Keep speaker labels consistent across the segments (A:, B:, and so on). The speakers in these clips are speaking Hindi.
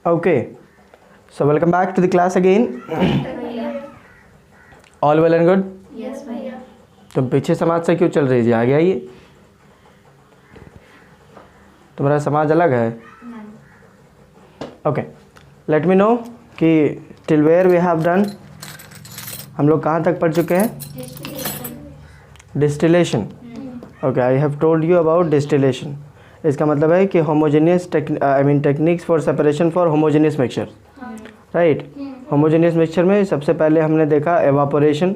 A: Okay, so welcome back to the class again. All well and good?
B: Yes, भैया.
A: तुम पीछे समाज से क्यों चल रही है? आगे आइए. तुम्हारा समाज अलग है. Okay, let me know कि till where we have done. हम लोग कहाँ तक पढ़ चुके हैं? Distillation. Okay, I have told you about distillation. इसका मतलब है कि homogeneous techniques for separation for homogeneous mixture. Right? Homogeneous mixture में सबसे पहले हमने देखा evaporation.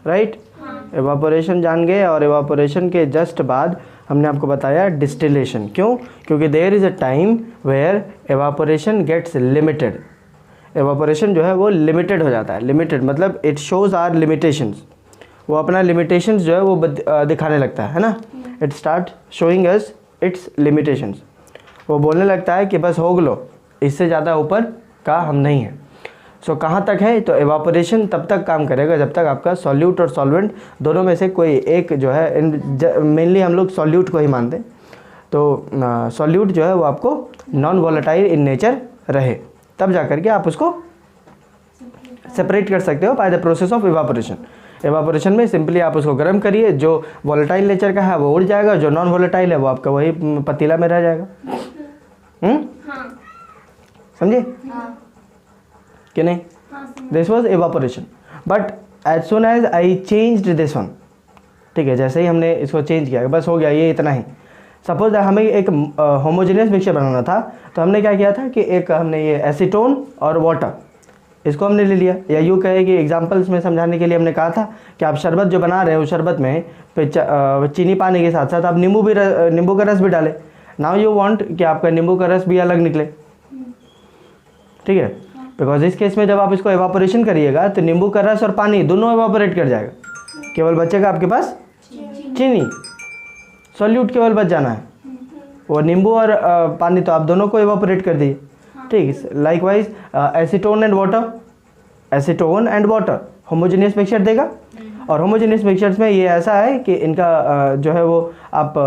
A: Right? Evaporation जान गए और evaporation के just बाद हमने आपको बताया distillation. क्यों? क्योंकि there is a time where evaporation gets limited. Evaporation जो है वो limited हो जाता है. Limited मतलब it shows our limitations. वो अपना limitations जो है वो दिखाने लगता है ना? It start showing us its limitations. वो बोलने लगता है कि बस हो लो, इससे ज़्यादा ऊपर का हम नहीं है. सो कहाँ तक है? तो एवापोरेशन तब तक काम करेगा जब तक आपका सॉल्यूट और सॉल्वेंट दोनों में से कोई एक जो है, मेनली हम लोग सॉल्यूट को ही मानते हैं, तो सॉल्यूट जो है वो आपको नॉन वॉलेटाइल इन नेचर रहे, तब जा कर के आप उसको सेपरेट कर सकते हो by the process of evaporation. Evaporation में सिंपली आप उसको गर्म करिए, जो वॉलेटाइल नेचर का है वो उड़ जाएगा, जो नॉन वॉलेटाइल है वो आपका वही पतीला में रह जाएगा. समझे कि नहीं? This was evaporation. But as soon as I changed this one, ठीक है, जैसे ही हमने इसको चेंज किया बस हो गया, ये इतना ही. सपोज हमें एक होमोजेनियस मिक्सचर बनाना था, तो हमने क्या किया था कि एक हमने ये एसीटोन और वाटर इसको हमने ले लिया, या यूँ कहे कि एग्जांपल्स में समझाने के लिए हमने कहा था कि आप शरबत जो बना रहे हो, उस शरबत में चीनी पानी के साथ साथ आप नींबू का रस भी डालें. नाउ यू वांट कि आपका नींबू का रस भी अलग निकले, ठीक है, बिकॉज इस केस में जब आप इसको एवापोरेशन करिएगा तो नींबू का रस और पानी दोनों एवापोरेट कर जाएगा, केवल बचेगा आपके पास चीनी, सॉल्यूट केवल बच जाना है. वो नींबू और पानी तो आप दोनों को एवापोरेट कर दिए, ठीक है. Likewise acetone and water, acetone and water homogeneous mixture देगा. और होमोजेनियस मिक्सचर्स में ये ऐसा है कि इनका जो है वो आप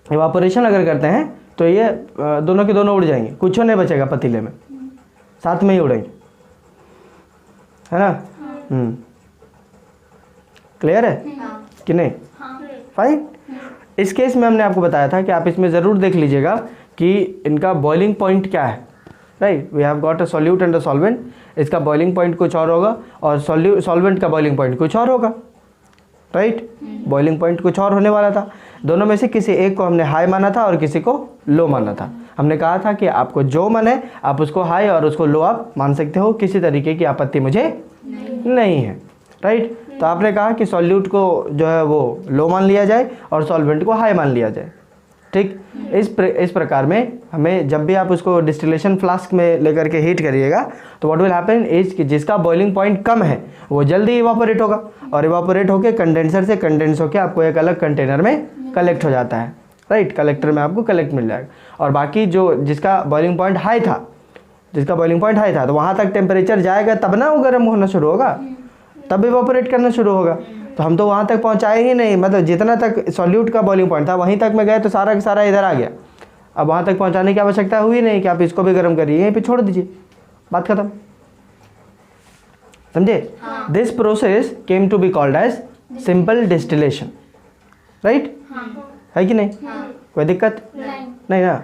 A: एवापोरेशन अगर करते हैं तो ये दोनों के दोनों उड़ जाएंगे, कुछ नहीं बचेगा पतीले में, साथ में ही उड़ेंगे, है ना? क्लियर है कि नहीं? फाइन. इस केस में हमने आपको बताया था कि आप इसमें ज़रूर देख लीजिएगा कि इनका बॉइलिंग पॉइंट क्या है. Right, we have got a solute and a solvent. इसका बॉइलिंग पॉइंट कुछ और होगा और सॉल्वेंट का बॉइलिंग पॉइंट कुछ और होगा. राइट, बॉइलिंग पॉइंट कुछ और होने वाला था. दोनों में से किसी एक को हमने हाई माना था और किसी को लो माना था. हमने कहा था कि आपको जो मन है आप उसको हाई और उसको लो आप मान सकते हो, किसी तरीके की आपत्ति मुझे नहीं है. राइट, तो आपने कहा कि सॉल्यूट को जो है वो लो मान लिया जाए और सॉल्वेंट को हाई मान लिया जाए. ठीक, इस प्रकार में हमें जब भी आप उसको डिस्टिलेशन फ्लास्क में लेकर के हीट करिएगा तो व्हाट विल हैपन इज कि जिसका बॉइलिंग पॉइंट कम है वो जल्दी इवापोरेट होगा और इवापोरेट होके कंडेंसर से कंडेंस होके आपको एक अलग कंटेनर में कलेक्ट हो जाता है. राइट, कलेक्टर में आपको कलेक्ट मिल जाएगा. और बाकी जो जिसका बॉइलिंग पॉइंट हाई था, तो वहाँ तक टेम्परेचर जाएगा तब ना वो गर्म होना शुरू होगा, तब इवापोरेट करना शुरू होगा. तो हम तो वहाँ तक पहुँचाए ही नहीं, मतलब जितना तक सॉल्यूट का बॉइलिंग पॉइंट था वहीं तक में गए तो सारा का सारा इधर आ गया. अब वहाँ तक पहुँचाने की आवश्यकता हुई नहीं कि आप इसको भी गर्म करिए, यहीं पे छोड़ दीजिए, बात खत्म. समझे? This process came to be called as simple distillation. Right, है कि नहीं? कोई दिक्कत नहीं ना?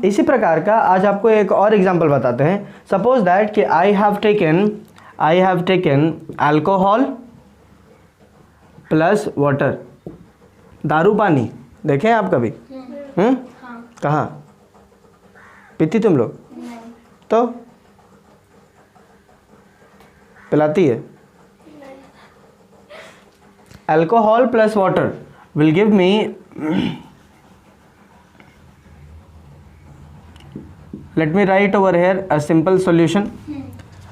A: इसी प्रकार का आज आपको एक और एग्जांपल बताते हैं. सपोज दैट कि I have taken alcohol plus water. दारू पानी देखें आप कभी? कहाँ पीती तुम लोग? तो पिलाती है. Alcohol plus water will give me, let me write over here a simple solution.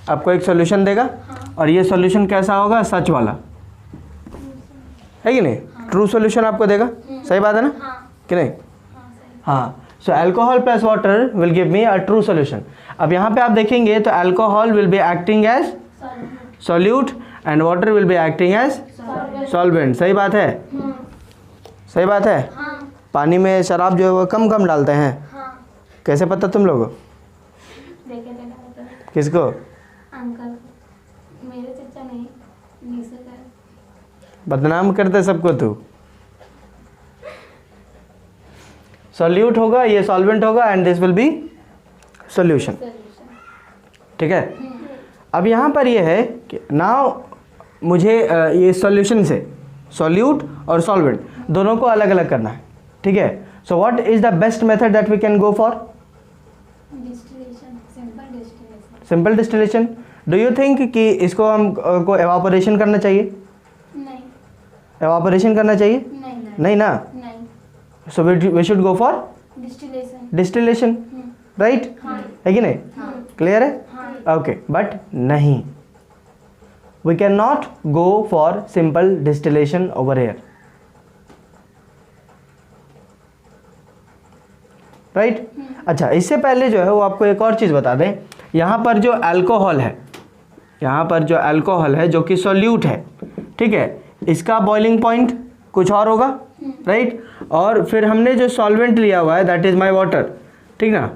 A: आपको एक सॉल्यूशन देगा और ये सॉल्यूशन कैसा होगा? सच वाला, है कि नहीं? ट्रू सॉल्यूशन आपको देगा. सही बात है ना कि नहीं? हाँ. So alcohol plus water will give me a true solution. अब यहाँ पे आप देखेंगे तो alcohol will be acting as solute and water will be acting as solvent. सही बात है? सही बात है. पानी में शराब जो है वो कम डालते हैं. कैसे पता तुम लोगों?
B: लेके लगा था
A: किसको?
B: अंकल, मेरे चचा नहीं, निशा का।
A: बदनाम करते सबको तू। सॉल्यूट होगा, ये सॉल्वेंट होगा and this will be solution. ठीक है। अब यहाँ पर ये है कि नाउ मुझे ये सॉल्यूशन से सॉल्यूट और सॉल्वेंट दोनों को अलग अलग करना है। ठीक है। So what is the best method that we can go for?
B: Distillation, simple distillation.
A: Simple distillation. Do you think कि इसको हम को एवापोरेशन करना चाहिए?
B: नहीं
A: एवापोरेशन करना चाहिए?
B: नहीं
A: नहीं ना।
B: नहीं,
A: so we should go for
B: distillation.
A: Distillation, right?
B: हाँ
A: है कि नहीं?
B: हाँ
A: क्लियर है?
B: हाँ।
A: ओके, बट नहीं, we can not go for simple distillation over here, right? अच्छा, इससे पहले जो है वो आपको एक और चीज़ बता दें। यहाँ पर जो अल्कोहल है, यहाँ पर जो अल्कोहल है जो कि सॉल्यूट है, ठीक है, इसका बॉइलिंग पॉइंट कुछ और होगा, राइट? और फिर हमने जो सॉल्वेंट लिया हुआ है दैट इज़ माय वाटर, ठीक ना?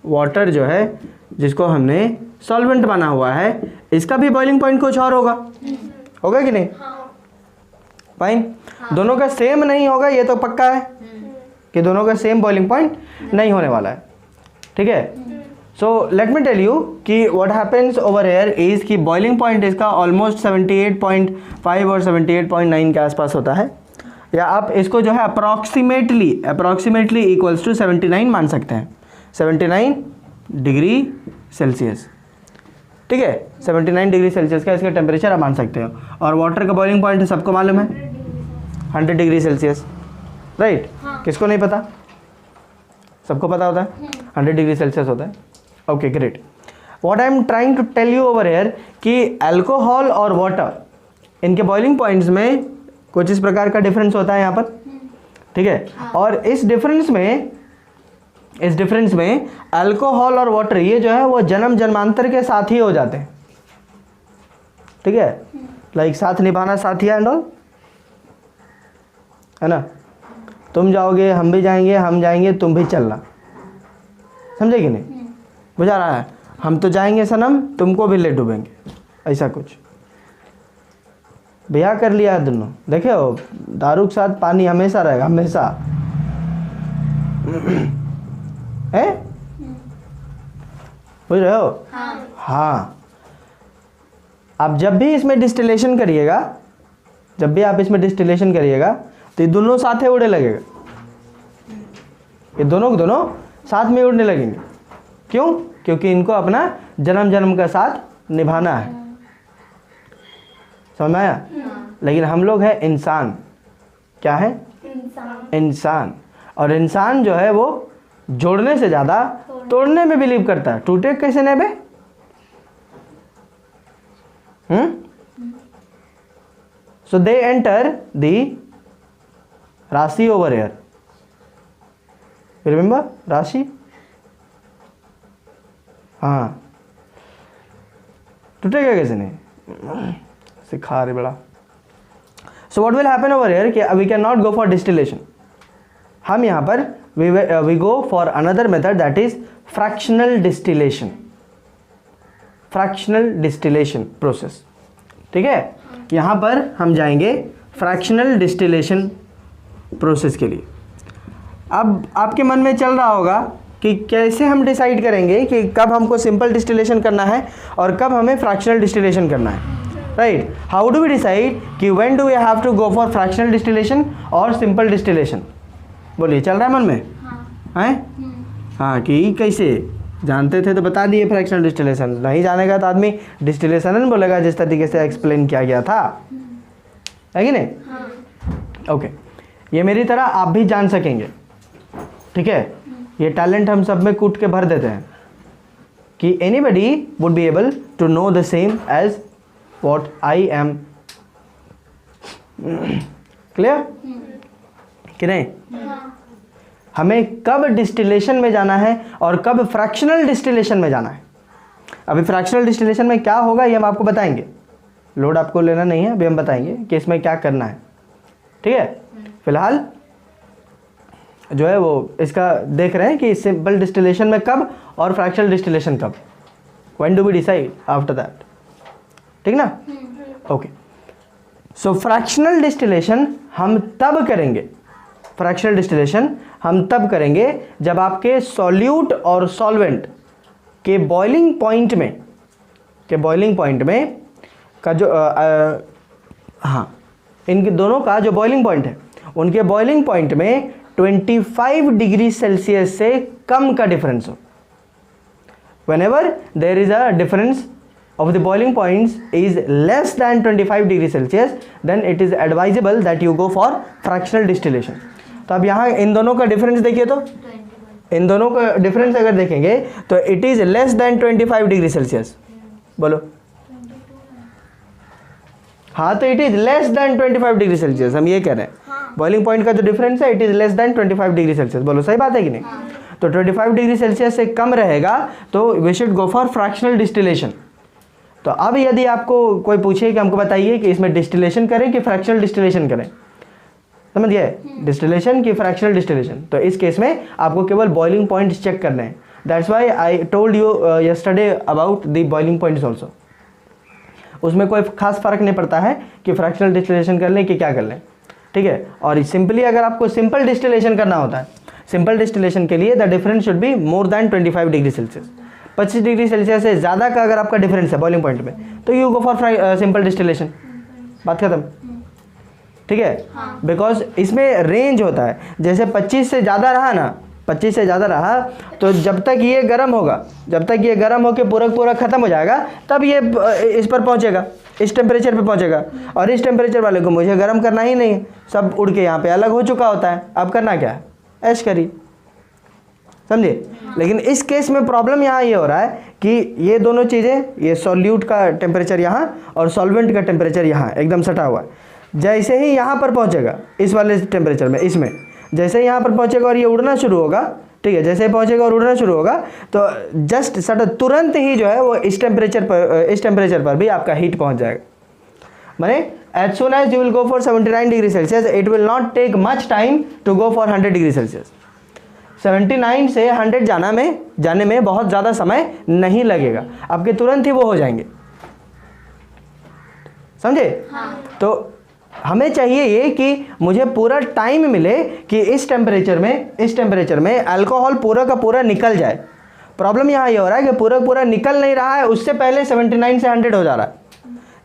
A: वाटर जो है जिसको हमने सॉल्वेंट बना हुआ है, इसका भी बॉइलिंग पॉइंट कुछ और होगा, होगा कि नहीं? फाइन। दोनों का सेम नहीं होगा, ये तो पक्का है कि दोनों का सेम बॉइलिंग पॉइंट नहीं होने वाला है। ठीक है। So let me tell you कि what happens over here is कि बॉइलिंग पॉइंट इसका ऑलमोस्ट 78.5 और 78.9 के आसपास होता है, या आप इसको जो है अप्रॉक्सीमेटली इक्वल्स टू 79 मान सकते हैं, 79 डिग्री सेल्सियस। ठीक है, 79 डिग्री सेल्सियस का इसका टेम्परेचर आप मान सकते हो। और वाटर का बॉइलिंग पॉइंट सबको मालूम है 100 डिग्री सेल्सियस, राइट? किसको नहीं पता? सबको पता होता है 100 डिग्री सेल्सियस होता है। Okay, great. What I am trying to tell you over here कि अल्कोहल और वाटर, इनके बॉइलिंग पॉइंट्स में कुछ इस प्रकार का डिफरेंस होता है यहाँ पर, ठीक है? और इस डिफरेंस में अल्कोहल और वाटर ये जो है वो जन्म जन्मांतर के साथ ही हो जाते हैं, ठीक है? लाइक साथ निभाना साथिया एंड ऑल, है ना? तुम जाओगे हम भी जाएंगे, हम जाएंगे तुम भी चलना, समझे कि नहीं? बुझा रहा है? हम तो जाएंगे सनम, तुमको भी ले डूबेंगे, ऐसा कुछ। ब्याह कर लिया है दोनों, देखे हो, दारू के साथ पानी हमेशा रहेगा, हमेशा है, बुझ रहे हो? हाँ। आप जब भी इसमें डिस्टिलेशन करिएगा, जब भी आप इसमें डिस्टिलेशन करिएगा तो ये दोनों साथ ही उड़ने लगेगा, ये दोनों साथ में उड़ने लगेंगे। क्यों? क्योंकि इनको अपना जन्म जन्म का साथ निभाना है, समझ में आया? लेकिन हम लोग हैं इंसान। क्या है? इंसान। और इंसान जो है वो जोड़ने से ज़्यादा तोड़ने में बिलीव करता है। टूटे कैसे नहीं बे? सो दे एंटर दी राशि ओवर हेयर, रिमेंबर राशि? हाँ, टूटेगा कैसे नहीं, सिखा रहे बड़ा। So what will happen over here कि we can not go for distillation, हम यहाँ पर we go for another method that is fractional distillation, fractional distillation process. ठीक है, यहाँ पर हम जाएंगे फ्रैक्शनल डिस्टिलेशन प्रोसेस के लिए। अब आपके मन में चल रहा होगा कि कैसे हम डिसाइड करेंगे कि कब हमको सिंपल डिस्टिलेशन करना है और कब हमें फ्रैक्शनल डिस्टिलेशन करना है, right? How do we decide कि when do we have to go for fractional distillation or simple distillation? बोलिए, चल रहा है मन में? हाँ, कि कैसे जानते थे तो बता दिए फ्रैक्शनल डिस्टिलेशन, नहीं जानेगा तो आदमी डिस्टिलेशन बोलेगा जिस तरीके से एक्सप्लेन किया गया था, है कि नहीं? ओके, ये मेरी तरह आप भी जान सकेंगे, ठीक है? ये टैलेंट हम सब में कूट के भर देते हैं कि anybody would be able to know the same as what I am. Clear कि नहीं? हमें कब डिस्टिलेशन में जाना है और कब फ्रैक्शनल डिस्टिलेशन में जाना है। अभी फ्रैक्शनल डिस्टिलेशन में क्या होगा ये हम आपको बताएंगे, लोड आपको लेना नहीं है, अभी हम बताएंगे कि इसमें क्या करना है, ठीक है? फिलहाल जो है वो इसका देख रहे हैं कि सिंपल डिस्टिलेशन में कब और फ्रैक्शनल डिस्टिलेशन कब। When do we decide after that, ठीक ना? ओके, सो फ्रैक्शनल डिस्टिलेशन हम तब करेंगे, फ्रैक्शनल डिस्टिलेशन हम तब करेंगे जब आपके सॉल्यूट और सॉल्वेंट के बॉइलिंग पॉइंट में का जो हाँ, इनके दोनों का जो बॉइलिंग पॉइंट है, उनके बॉइलिंग पॉइंट में 25 डिग्री सेल्सियस से कम का डिफरेंस हो। whenever there is a difference of the boiling points is less than 25 degree Celsius, then it is advisable that you go for fractional distillation. तो अब यहाँ इन दोनों का डिफरेंस देखिए, तो इन दोनों का डिफरेंस अगर देखेंगे तो it is less than 25 degree Celsius. बोलो हाँ, तो it is less than 25 degree Celsius, हम ये कह रहे हैं बॉइलिंग पॉइंट का जो डिफरेंस है it is less than 25 degree Celsius. बोलो सही बात है कि नहीं? तो 25 डिग्री सेल्सियस से कम रहेगा तो we should go for fractional distillation. तो अब यदि आपको कोई पूछे कि हमको बताइए कि इसमें डिस्टिलेशन करें कि फ्रैक्शनल डिस्टिलेशन करें, समझ गए? डिस्टिलेशन की फ्रैक्शनल डिस्टिलेशन, तो इस केस में आपको केवल बॉइलिंग पॉइंट्स चेक करने हैं। That's why I told you yesterday about the boiling points also. उसमें कोई खास फर्क नहीं पड़ता है कि फ्रैक्शनल डिस्टिलेशन कर लें कि क्या कर लें, ठीक है? और सिंपली अगर आपको सिंपल डिस्टिलेशन करना होता है, सिंपल डिस्टिलेशन के लिए the difference should be more than 25 degree Celsius. 25 degree Celsius से ज़्यादा का अगर आपका डिफरेंस है बॉइलिंग पॉइंट में तो you go for simple distillation. बात खत्म, ठीक है? बिकॉज इसमें रेंज होता है, जैसे 25 से ज़्यादा रहा ना, 25 से ज़्यादा रहा तो जब तक ये गर्म होगा, जब तक ये गर्म होकर पूरा ख़त्म हो जाएगा तब ये इस पर पहुँचेगा, इस टेम्परेचर पे पहुँचेगा। और इस टेम्परेचर वाले को मुझे गर्म करना ही नहीं है, सब उड़ के यहाँ पे अलग हो चुका होता है। अब करना क्या है? ऐश करिए, समझे? लेकिन इस केस में प्रॉब्लम यहाँ ये हो रहा है कि ये दोनों चीज़ें, ये सॉल्यूट का टेम्परेचर यहाँ और सॉल्वेंट का टेम्परेचर यहाँ एकदम सटा हुआ है। जैसे ही यहाँ पर पहुँचेगा इस वाले टेम्परेचर में, इसमें जैसे ही यहाँ पर पहुँचेगा और ये उड़ना शुरू होगा, ठीक है, जैसे ही पहुँचेगा और उड़ना शुरू होगा तो जस्ट सट तुरंत ही जो है वो इस टेम्परेचर पर भी आपका हीट पहुँच जाएगा। माने as soon as you will go for 79 degree Celsius it will not take much time to go for 100 degree Celsius. 79 से 100 जाने में बहुत ज़्यादा समय नहीं लगेगा, आपके तुरंत ही वो हो जाएंगे, समझे? तो हमें चाहिए ये कि मुझे पूरा टाइम मिले कि इस टेम्परेचर में अल्कोहल पूरा का पूरा निकल जाए। प्रॉब्लम यहाँ ये हो रहा है कि पूरा निकल नहीं रहा है, उससे पहले 79 से 100 हो जा रहा है,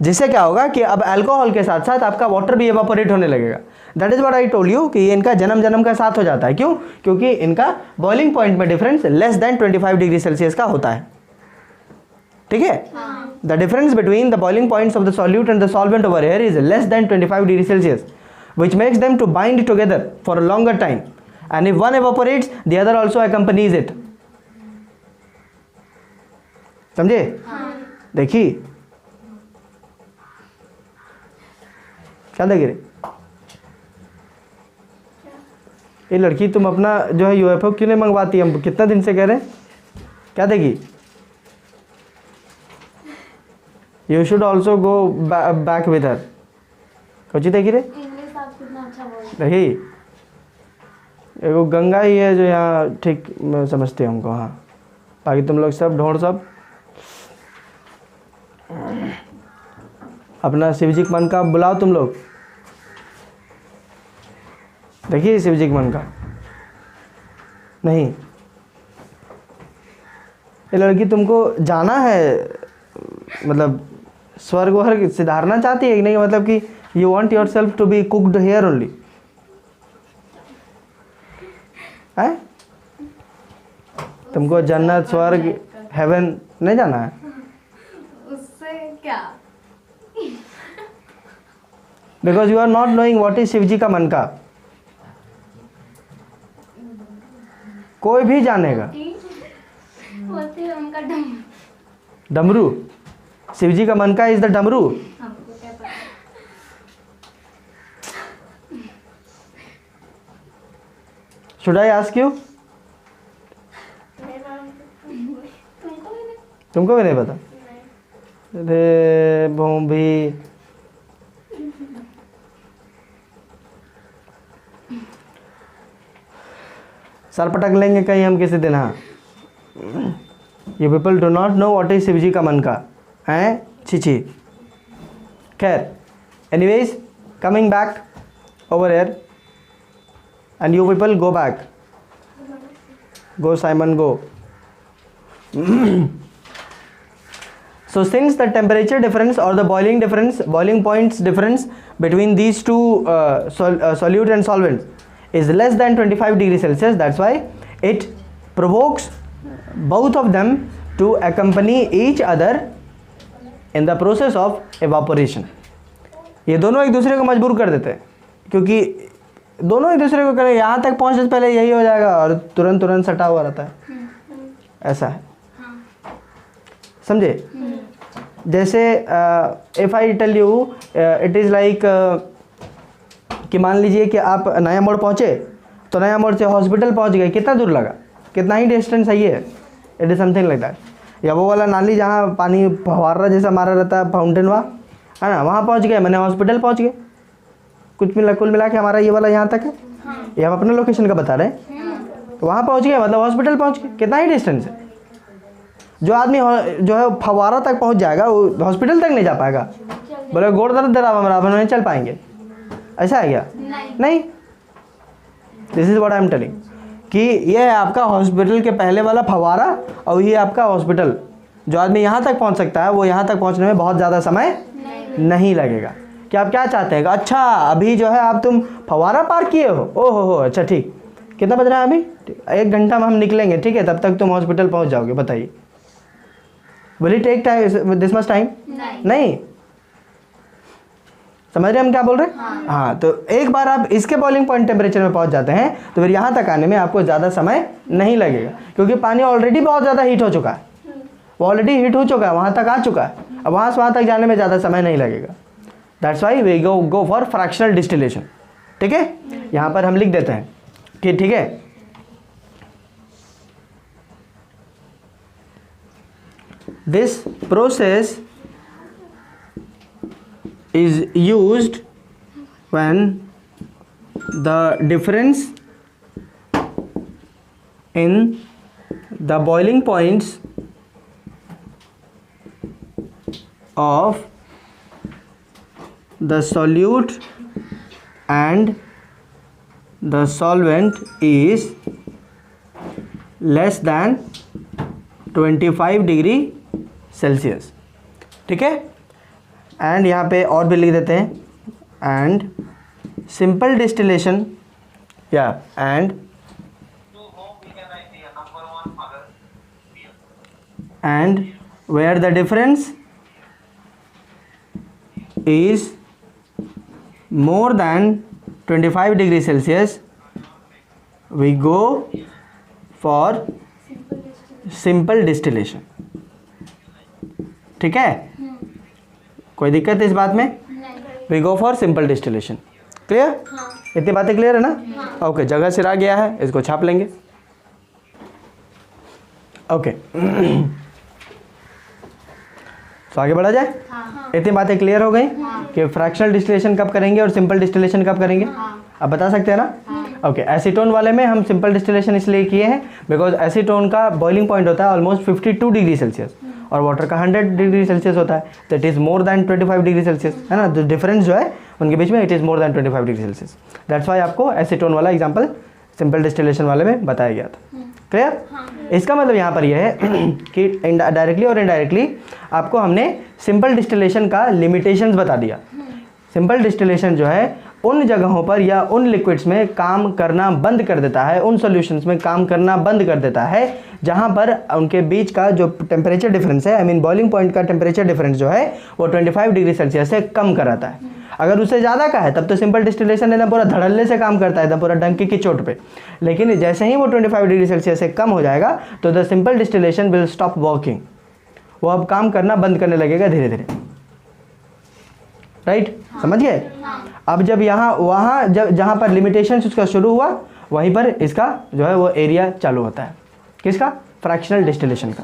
A: जिससे क्या होगा कि अब अल्कोहल के साथ साथ आपका वाटर भी एवापोरेट होने लगेगा। That is what I told you कि ये इनका जन्म का साथ हो जाता है। क्यों? क्योंकि इनका बॉइलिंग पॉइंट में difference less than 25 degree Celsius का होता है, ठीक है? The difference between the boiling points of the solute and the solvent over here is less than 25 degree Celsius which makes them to bind together for a longer time, and if one evaporates the other also accompanies it. समझे? देखिए क्या देख रहे? ये लड़की तुम अपना जो है यूएफओ क्यों नहीं मंगवाती? हम कितना दिन से कह रहे हैं, क्या देगी? You should also go back with her. कुछ देखी रे?
B: इंग्लिश आप कितना अच्छा बोल
A: देखी, एगो गंगा ही है जो यहाँ ठीक समझते हैं हमको। हाँ, बाकी तुम लोग सब ढोंढ सब अपना शिवजी के मन का बुलाओ तुम लोग। देखिए शिवजी के मन का नहीं, ये लड़की तुमको जाना है, मतलब स्वर्ग वर्ग सिधारना चाहती है कि नहीं? मतलब कि you want yourself to be cooked here only है? तुमको जन्नत स्वर्ग हेवन नहीं जाना है?
B: उससे क्या?
A: Because you are not knowing what is Shivji का मन का। कोई भी जानेगा।
B: बोलते हैं उनका
A: डमरू, शिवजी का मन का इज द डमरू।
B: हमको क्या पता?
A: Should I ask you? तुमको भी नहीं पता? अरे भी सर पटक लेंगे कहीं हम किसी दिन। हाँ, you people do not know what is Shiv ji का मन का हैं, छी। खैर, anyways coming back over here and you people go back, go Simon go. So since the temperature difference or the boiling points difference between these two solute and solvents is less than 25 degrees Celsius, that's why it provokes both of them to accompany each other in the process of evaporation. ये दोनों एक दूसरे को मजबूर कर देते हैं, क्योंकि दोनों एक दूसरे को करें यहाँ तक पहुँचने से पहले यही हो जाएगा और तुरंत सटा हुआ रहता है, ऐसा है, समझे? जैसे if I tell you it is like कि मान लीजिए कि आप नया मोड़ पहुँचे, तो नया मोड़ से हॉस्पिटल पहुँच गए, कितना दूर लगा, कितना ही डिस्टेंस है ये, it is something like that. या वो वाला नाली जहाँ पानी फव्वारा जैसा मारा रहता है, फाउंटेन वहाँ है ना, वहाँ पहुँच गए, मैंने हॉस्पिटल पहुँच गए, कुल मिला के हमारा ये वाला यहाँ तक है, ये हम अपने लोकेशन का बता रहे हैं, वहाँ पहुँच गए मतलब हॉस्पिटल पहुँच गए, कितना ही डिस्टेंस है। जो आदमी जो है फव्वारा तक पहुंच जाएगा वो हॉस्पिटल तक नहीं जा पाएगा, बोले गोड़ दर्द दे रहा हमारा, अपन नहीं चल पाएंगे, ऐसा है क्या? नहीं। This is what I am telling कि ये है आपका हॉस्पिटल के पहले वाला फव्वारा और ये आपका हॉस्पिटल। जो आदमी यहाँ तक पहुँच सकता है वो यहाँ तक पहुँचने में बहुत ज़्यादा समय नहीं लगेगा। कि आप क्या चाहते हैं? अच्छा अभी जो है आप तुम फव्वारा पार किए हो, ओहो अच्छा ठीक, कितना बज रहा है अभी? 1 घंटा में हम निकलेंगे, ठीक है, तब तक तुम हॉस्पिटल पहुँच जाओगे, बताइए will it take time this much time? नहीं। समझ रहे हम क्या बोल रहे हैं? हाँ, तो एक बार आप इसके बॉइलिंग पॉइंट टेम्परेचर में पहुंच जाते हैं तो फिर यहाँ तक आने में आपको ज़्यादा समय नहीं लगेगा, क्योंकि पानी ऑलरेडी बहुत ज़्यादा हीट हो चुका है, वो ऑलरेडी हीट हो चुका है, वहाँ तक आ चुका है, अब वहाँ से वहाँ तक जाने में ज़्यादा समय नहीं लगेगा। That's why we go for fractional distillation. ठीक है, यहाँ पर हम लिख देते हैं कि ठीक है, this process is used when the difference in the boiling points of the solute and the solvent is less than 25 degree Celsius. ठीक है, एंड यहाँ पे और भी लिख देते हैं, एंड सिंपल डिस्टिलेशन या and where the difference is more than 25 degree Celsius we go for simple distillation. ठीक है, कोई दिक्कत है इस बात में? We go for simple distillation. Clear? इतनी बातें क्लियर है ना? ओके, जगह सिर आ गया है, इसको छाप लेंगे। ओके तो आगे बढ़ा जाए। इतनी बातें क्लियर हो गई कि फ्रैक्शनल डिस्टिलेशन कब करेंगे और सिंपल डिस्टिलेशन कब करेंगे? आप बता सकते हैं ना? ओके, एसीटोन वाले में हम सिंपल डिस्टिलेशन इसलिए किए हैं बिकॉज एसीटोन का बॉइलिंग पॉइंट होता है ऑलमोस्ट 52 डिग्री सेल्सियस और वाटर का 100 डिग्री सेल्सियस होता है, तो it is more than 25 degree Celsius, है ना? जो डिफरेंस जो है उनके बीच में it is more than 25 degree Celsius. That's why आपको एसीटोन वाला एग्जाम्पल सिंपल डिस्टिलेशन वाले में बताया गया था। क्लियर? इसका मतलब यहाँ पर यह है कि डायरेक्टली और इनडायरेक्टली आपको हमने सिंपल डिस्टिलेशन का लिमिटेशंस बता दिया। सिंपल डिस्टिलेशन जो है उन जगहों पर या उन लिक्विड्स में काम करना बंद कर देता है, उन सॉल्यूशंस में काम करना बंद कर देता है जहां पर उनके बीच का जो टेम्परेचर डिफरेंस है, आई मीन बॉइलिंग पॉइंट का टेम्परेचर डिफरेंस जो है वो 25 डिग्री सेल्सियस से कम कराता है। अगर उससे ज़्यादा का है तब तो सिंपल डिस्टिलेशन एकदम पूरा धड़ल्ले से काम करता है, एकदम पूरा डंकी की चोट पे। लेकिन जैसे ही वो 25 डिग्री सेल्सियस से कम हो जाएगा तो the simple distillation will stop working, वो अब काम करना बंद करने लगेगा धीरे धीरे। राइट? समझ गए? अब जब वहाँ जहाँ पर लिमिटेशन उसका शुरू हुआ वहीं पर इसका जो है वो एरिया चालू होता है। किसका? फ्रैक्शनल डिस्टिलेशन का।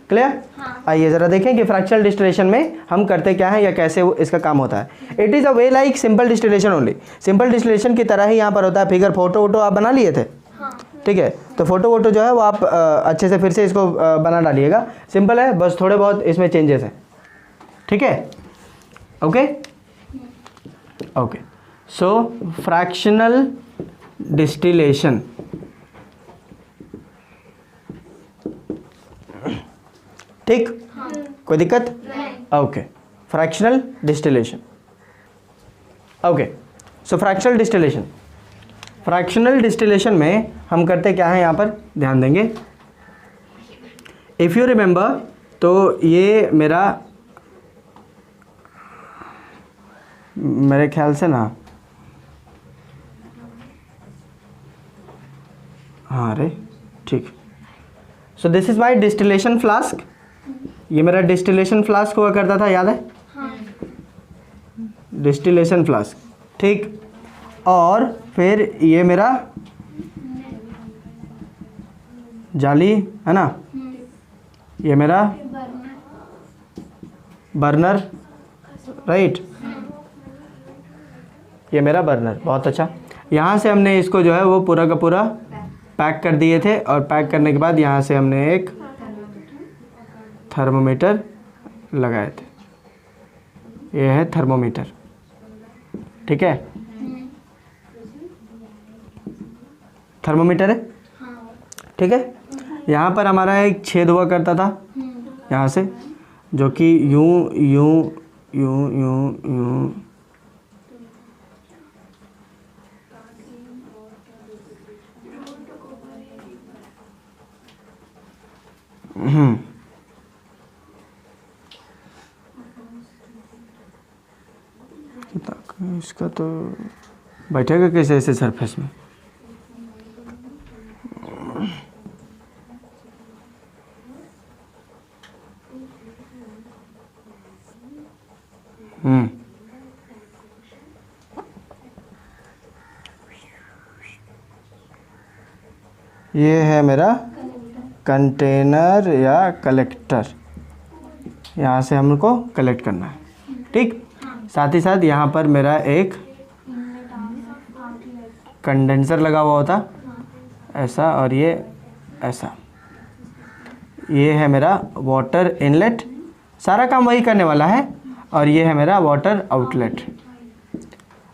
A: क्लियर? आइए ज़रा देखें कि फ्रैक्शनल डिस्टिलेशन में हम करते क्या है या कैसे वो इसका काम होता है। It is a way like simple distillation only. Simple distillation की तरह ही यहाँ पर होता है। फिगर फोटो आप बना लिए थे? ठीक है। तो फ़ोटो जो है वो आप अच्छे से फिर से इसको बना डालिएगा, सिंपल है, बस थोड़े बहुत इसमें चेंजेस हैं, ठीक है। ओके ओके, सो फ्रैक्शनल डिस्टिलेशन, ठीक, कोई दिक्कत? Okay, fractional distillation. ओके, सो फ्रैक्शनल डिस्टिलेशन में हम करते क्या है, यहाँ पर ध्यान देंगे। इफ़ यू रिमेंबर, तो ये मेरे ख्याल से ना, हाँ अरे ठीक, so this is my distillation flask, ये मेरा डिस्टिलेशन फ्लास्क हुआ करता था, याद है? डिस्टिलेशन फ्लास्क, ठीक। और फिर ये मेरा जाली है ना, ये मेरा बर्नर, राइट, ये मेरा बर्नर, बहुत अच्छा। यहाँ से हमने इसको जो है वो पूरा का पूरा पैक कर दिए थे, और पैक करने के बाद यहाँ से हमने एक थर्मोमीटर लगाए थे, ये है थर्मोमीटर, ठीक है, थर्मोमीटर है, ठीक है। यहाँ पर हमारा एक छेद हुआ करता था यहाँ से, जो कि यूं यूं यूं यूं यूं, इसका तो बैठेगा कैसे ऐसे सरफेस में? ये है मेरा कंटेनर या कलेक्टर, यहाँ से हमको कलेक्ट करना है, ठीक। साथ ही साथ यहाँ पर मेरा एक कंडेंसर लगा हुआ होता, ऐसा, और ये ऐसा, ये है मेरा वाटर इनलेट, सारा काम वही करने वाला है, और ये है मेरा वाटर आउटलेट,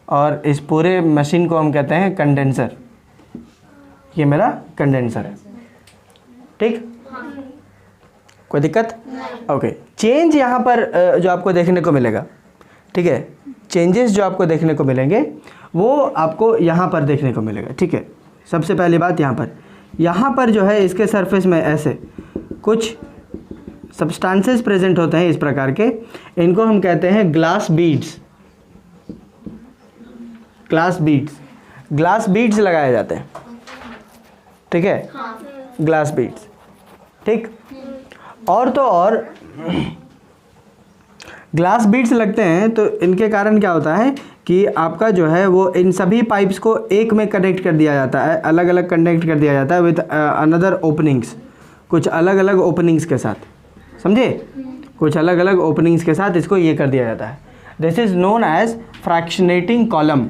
A: और इस पूरे मशीन को हम कहते हैं कंडेंसर, ये मेरा कंडेंसर है, ठीक, कोई दिक्कत? ओके, चेंज यहाँ पर जो आपको देखने को मिलेगा, ठीक है, चेंजेस जो आपको देखने को मिलेंगे वो आपको यहाँ पर देखने को मिलेगा, ठीक है। सबसे पहली बात यहाँ पर जो है इसके सरफेस में ऐसे कुछ सब्सटेंसेस प्रेजेंट होते हैं इस प्रकार के, इनको हम कहते हैं ग्लास बीड्स, ग्लास बीड्स लगाए जाते हैं, ठीक है, ग्लास बीड्स, ठीक। और तो और ग्लास बीड्स लगते हैं तो इनके कारण क्या होता है कि आपका जो है वो इन सभी पाइप्स को एक में कनेक्ट कर दिया जाता है, अलग अलग कनेक्ट कर दिया जाता है विद अनदर ओपनिंग्स, कुछ अलग अलग ओपनिंग्स के साथ, समझे, कुछ अलग अलग ओपनिंग्स के साथ इसको ये कर दिया जाता है। This is known as fractionating column,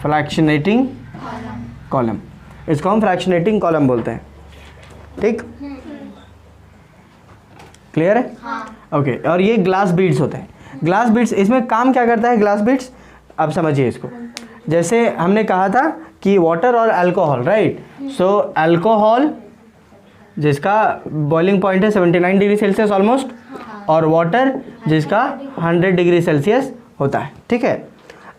A: fractionating column, इसको हम फ्रैक्शनेटिंग कॉलम बोलते हैं, ठीक, क्लियर है? ओके, और ये ग्लास बीड्स होते हैं। ग्लास बीड्स, इसमें काम क्या करता है ग्लास बीड्स, आप समझिए इसको। जैसे हमने कहा था कि वाटर और अल्कोहल, राइट, सो अल्कोहल जिसका बॉइलिंग पॉइंट है 79 डिग्री सेल्सियस ऑलमोस्ट, और वाटर जिसका 100 डिग्री सेल्सियस होता है, ठीक है।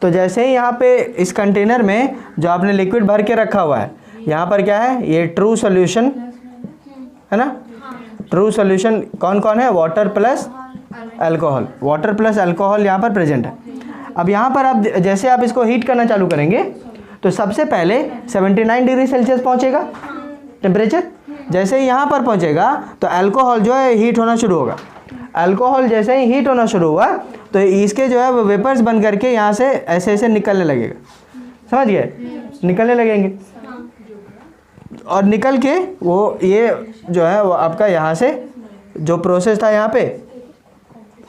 A: तो जैसे ही यहाँ पे इस कंटेनर में जो आपने लिक्विड भर के रखा हुआ है, यहाँ पर क्या है, ये ट्रू सॉल्यूशन है ना, ट्रू सॉल्यूशन कौन कौन है, water plus alcohol, water plus alcohol यहाँ पर प्रेजेंट है। अब यहाँ पर आप जैसे आप इसको हीट करना चालू करेंगे तो सबसे पहले 79 डिग्री सेल्सियस पहुँचेगा टेम्परेचर, जैसे ही यहाँ पर पहुँचेगा तो अल्कोहल जो है हीट होना शुरू होगा। अल्कोहल जैसे ही हीट होना शुरू हुआ तो इसके जो है वो वेपर्स बन करके यहाँ से ऐसे ऐसे निकलने लगेगा, समझ गए, निकलने लगेंगे, और निकल के वो ये जो है वो आपका यहाँ से जो प्रोसेस था यहाँ पे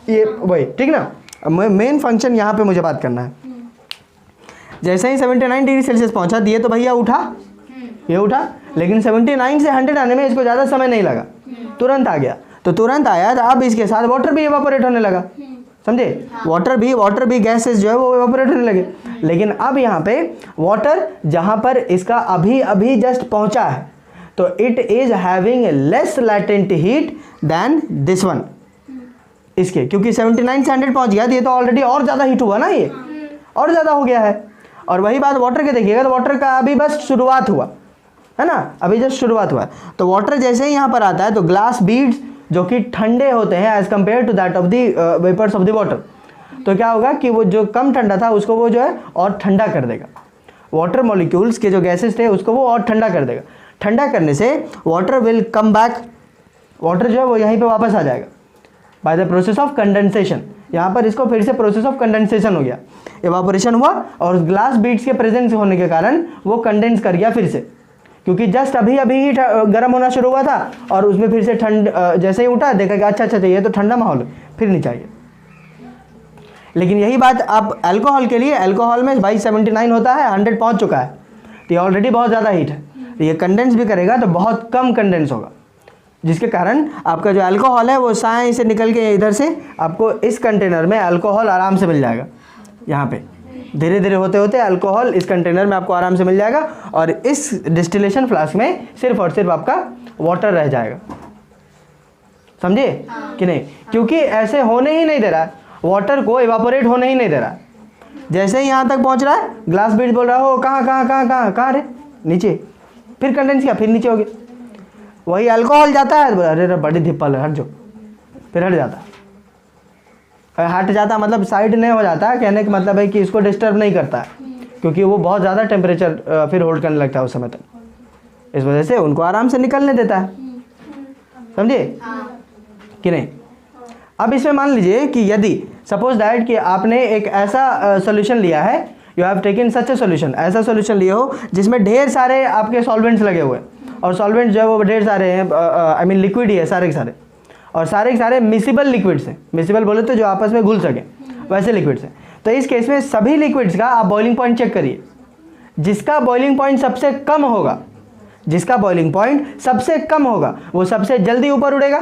A: ये वही, ठीक ना। मेन फंक्शन यहाँ पे मुझे बात करना है। जैसे ही 79 डिग्री सेल्सियस पहुंचा दिए तो भैया उठा, ये उठा, लेकिन 79 से 100 आने में इसको ज़्यादा समय नहीं लगा, तुरंत आ गया। तो तुरंत आया तो अब इसके साथ वाटर भी इवापोरेट होने लगा, समझे? वाटर भी गैसेस जो है वो इवापोरेट होने लगे। लेकिन अब यहाँ पे वाटर जहाँ पर इसका अभी अभी जस्ट पहुँचा है तो it is having less latent heat than this one, इसके, क्योंकि 79 से 100 पहुँच गया तो ये तो ऑलरेडी और ज़्यादा हीट हुआ ना, ये और ज़्यादा हो गया है। और वही बात वाटर के देखिएगा तो वाटर का अभी बस शुरुआत हुआ है ना, अभी जस्ट शुरुआत हुआ है। तो वाटर जैसे ही यहाँ पर आता है तो ग्लास बीड्स जो कि ठंडे होते हैं as compare to that of the vapours of the water, तो क्या होगा कि वो जो कम ठंडा था उसको वो जो है और ठंडा कर देगा। वाटर मॉलिक्यूल्स के जो गैसेस थे उसको वो और ठंडा कर देगा। ठंडा करने से water will come back, water जो है वो यहीं पे वापस आ जाएगा by the process of condensation. यहाँ पर इसको फिर से प्रोसेस ऑफ कंडेंसेशन हो गया, इवापोरेशन हुआ और ग्लास बीड्स के प्रेजेंस होने के कारण वो कंडेंस कर गया फिर से, क्योंकि जस्ट अभी अभी ही गर्म होना शुरू हुआ था और उसमें फिर से ठंड जैसे ही उठा देखा कि अच्छा ये तो ठंडा माहौल है, फिर नहीं चाहिए। लेकिन यही बात आप अल्कोहल के लिए, अल्कोहल में भाई 79 होता है, 100 पहुंच चुका है तो ये ऑलरेडी बहुत ज़्यादा हीट है, तो ये कंडेंस भी करेगा तो बहुत कम कंडेंस होगा, जिसके कारण आपका जो अल्कोहल है वो साए से निकल के इधर से आपको इस कंटेनर में अल्कोहल आराम से मिल जाएगा। यहाँ पे धीरे धीरे होते होते अल्कोहल इस कंटेनर में आपको आराम से मिल जाएगा और इस डिस्टिलेशन फ्लास्क में सिर्फ और सिर्फ आपका वाटर रह जाएगा, समझे कि नहीं? क्योंकि ऐसे होने ही नहीं दे रहा है, वाटर को इवापोरेट होने ही नहीं दे रहा है। जैसे ही यहाँ तक पहुँच रहा है ग्लास बीड बोल रहा हो कहाँ रे, नीचे, फिर कंडेंस किया, फिर नीचे हो गया। वही अल्कोहल जाता है, अरे बड़ी धिप्पल है, हट जाओ, फिर हट जाता, हट जाता मतलब साइड नहीं हो जाता, कहने का मतलब है कि इसको डिस्टर्ब नहीं करता है, क्योंकि वो बहुत ज़्यादा टेम्परेचर फिर होल्ड करने लगता है उस समय तक, इस वजह से उनको आराम से निकलने देता है, समझे कि नहीं? अब इसमें मान लीजिए कि यदि सपोज दैट कि आपने एक ऐसा सोल्यूशन लिया है, you have taken such a solution, ऐसा सोल्यूशन लिया हो जिसमें ढेर सारे आपके सॉल्वेंट्स लगे हुए हैं और सॉल्वेंट्स जो है वो ढेर सारे हैं, आई मीन लिक्विड ही है सारे के सारे, और सारे के सारे मिसिबल लिक्विड्स हैं। मिसिबल बोले तो जो आपस में घुल सकें वैसे लिक्विड्स हैं। तो इस केस में सभी लिक्विड्स का आप बॉइलिंग पॉइंट चेक करिए, जिसका बॉइलिंग पॉइंट सबसे कम होगा, जिसका बॉइलिंग पॉइंट सबसे कम होगा वो सबसे जल्दी ऊपर उड़ेगा,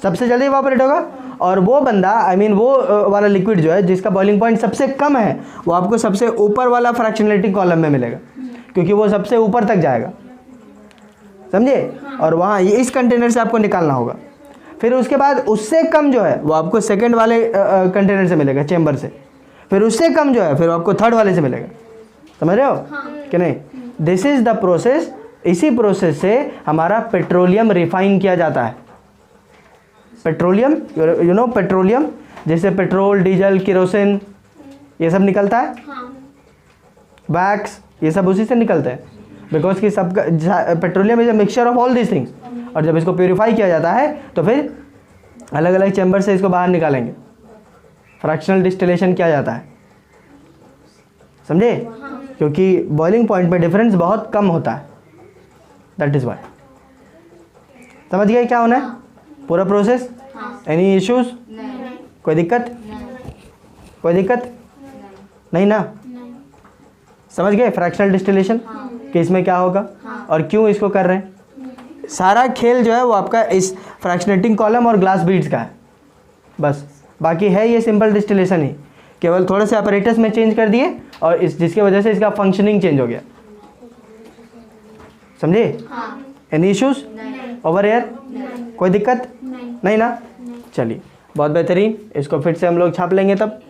A: सबसे जल्दी इवापोरेट होगा, और वो बंदा आई मीन वो वाला लिक्विड जो है जिसका बॉइलिंग पॉइंट सबसे कम है वो आपको सबसे ऊपर वाला फ्रैक्शनलिटी कॉलम में मिलेगा, क्योंकि वो सबसे ऊपर तक जाएगा, समझे? और वहाँ इस कंटेनर से आपको निकालना होगा। फिर उसके बाद उससे कम जो है वो आपको सेकंड वाले कंटेनर से मिलेगा, चेंबर से। फिर उससे कम जो है फिर आपको थर्ड वाले से मिलेगा, समझ रहे हो कि नहीं? This is the process. इसी प्रोसेस से हमारा पेट्रोलियम रिफाइन किया जाता है। पेट्रोलियम, यू नो पेट्रोलियम, जैसे पेट्रोल, डीजल, केरोसिन, ये सब निकलता है, वैक्स, ये सब उसी से निकलते हैं, बिकॉज कि सब petroleum is a mixture of all this things. और जब इसको प्योरीफाई किया जाता है तो फिर अलग अलग चैम्बर से इसको बाहर निकालेंगे, फ्रैक्शनल डिस्टिलेशन किया जाता है, समझे? क्योंकि बॉइलिंग पॉइंट में डिफरेंस बहुत कम होता है, दैट इज वाई। समझ गए क्या होना है पूरा प्रोसेस? Any issues? कोई दिक्कत? कोई दिक्कत नहीं ना? समझ गए फ्रैक्शनल डिस्टिलेशन कि इसमें क्या होगा और क्यों इसको कर रहे हैं? सारा खेल जो है वो आपका इस फ्रैक्शनेटिंग कॉलम और ग्लास बीड्स का है, बस। बाकी है ये सिंपल डिस्टिलेशन ही, केवल थोड़े से ऑपरेटर्स में चेंज कर दिए और इस जिसकी वजह से इसका फंक्शनिंग चेंज हो गया, समझे? Any issues over air? कोई दिक्कत नहीं ना? चलिए, बहुत बेहतरीन। इसको फिर से हम लोग छाप लेंगे तब।